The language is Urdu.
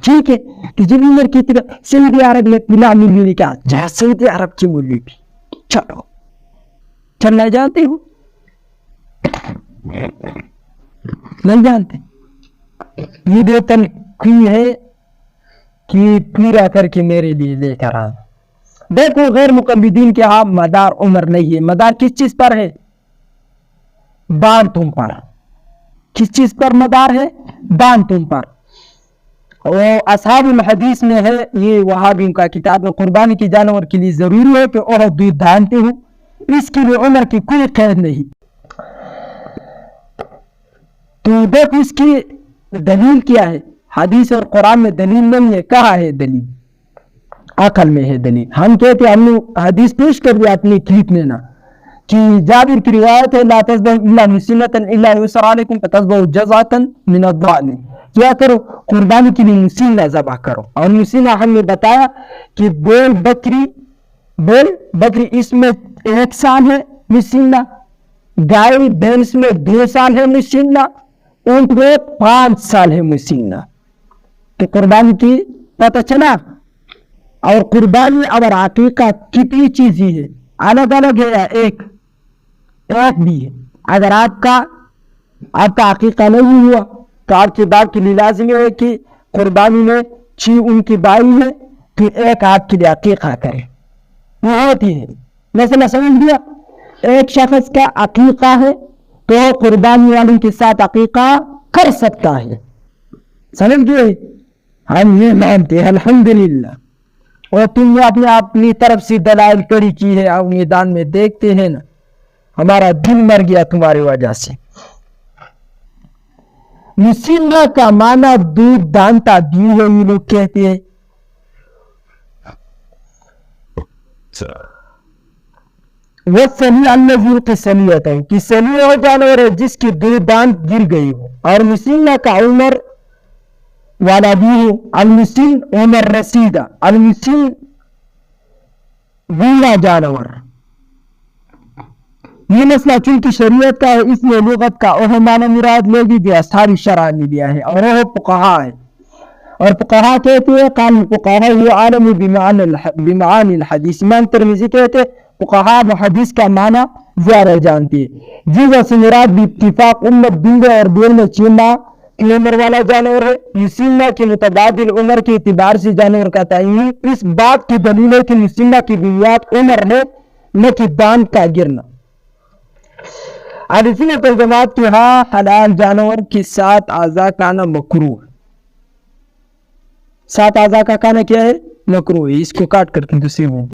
ٹھیک ہے. تو جب عمر کی طرح سعودی عرب میں بلا ملنے کا جہاں سعودی عرب کی ملی بھی چلو چلنا جانتے ہو نہیں جانتے. یہ ویتن کی ہے کہ پورا کر کے میرے لیے لے کر آ. دیکھو غیر مقلدین کے ہاں مدار عمر نہیں ہے. مدار کس چیز پر ہے؟ بان تم پر. کس چیز پر مدار ہے؟ بان تم پر. وہ اصحاب الحدیث میں ہے یہ وہابیوں کا کتاب میں قربانی کے جانور کے لیے ضروری ہے کہ اور دودھ دانتے ہو اس کے لیے عمر کی کوئی قید نہیں. تو دیکھ اس کی دلیل کیا ہے؟ حدیث اور قرآن میں دلیل نہیں ہے. کہاں ہے دلیل؟ عقل میں ہے دلیل. ہم کہتے ہم نے حدیث پیش کر دیا اپنی کلپ میں نا کہ جابر کی روایت ہے لا تذبحوا الا مسنۃ الا یسر علیکم فتذبحوا جزعۃ من الضأن. کیا کرو؟ قربانی کے لیے مسنہ ذبح کرو. اور مسنہ ہم نے بتایا کہ بیل بکری اس میں 1 سال ہے مسنہ, گائے بھینس میں 2 سال ہے مسنہ, اونٹ میں 5 سال ہے مسنہ. تو قربانی کی پتہ چلا. اور قربانی اور عقیقہ کتنی چیزیں ہے الگ الگ ہے یا ایک بھی ہے. اگر آپ کا عقیقہ نہیں ہوا تو آپ کے باپ کے لیے لازمی ہے کہ قربانی میں 6 ان کی بائی ہے تو 1 آپ کے لیے عقیقہ کرے. وہ ہوتی ہے مثلا سمجھ گیا. ایک شخص کا عقیقہ ہے تو قربانی والوں کے ساتھ عقیقہ کر سکتا ہے. سمجھ گئے؟ ہم یہ مانتے ہیں الحمدللہ. اور تم نے اپنی طرف سے دلائل کڑی کی ہے اور میدان میں دیکھتے ہیں نا ہمارا دل مر گیا تمہاری وجہ سے. مسنہ کا معنی دودھ دانتا دی ہے. یہ لوگ کہتے ہیں وہ سنی الذی قسمیت ہے کہ سنی ہو جانور ہے جس کی دودھ دانت گر گئی ہو. اور مسنہ کا عمر والا بھی ہو. المسن عمر رسیدہ. المسن بوڑھا جانور. یہ مسئلہ چونکہ شریعت کا ہے اس میں لغت کا وہ معنی مراد لوگی بھی اصحاب شرع نے لیا ہے اور وہ فقہا ہے. اور فقہا کہتے ہیں قال الفقہاء هو عالم بمعانی الحدیث. امام ترمذی کہتے ہیں فقہا حدیث کا معنی زیادہ جانتی ہے. جیسا سے مراد بھی اتفاق امت دنگا اور بیل میں چینہ کی عمر والا جانور ہے. مسنہ کی متبادل عمر کے اعتبار سے جانور کا تعین اس بات کی دلیل ہے کہ مسنہ کی بنیاد عمر ہے نہ کہ دانت کا گرنا. عارفین جماعت کے ہاں حلال جانور کے 7 اعضاء کھانا مکروہ. 7 اعضاء کا کھانا کیا ہے؟ مکروہ ہے. اس کو کاٹ کر کے دوسری میں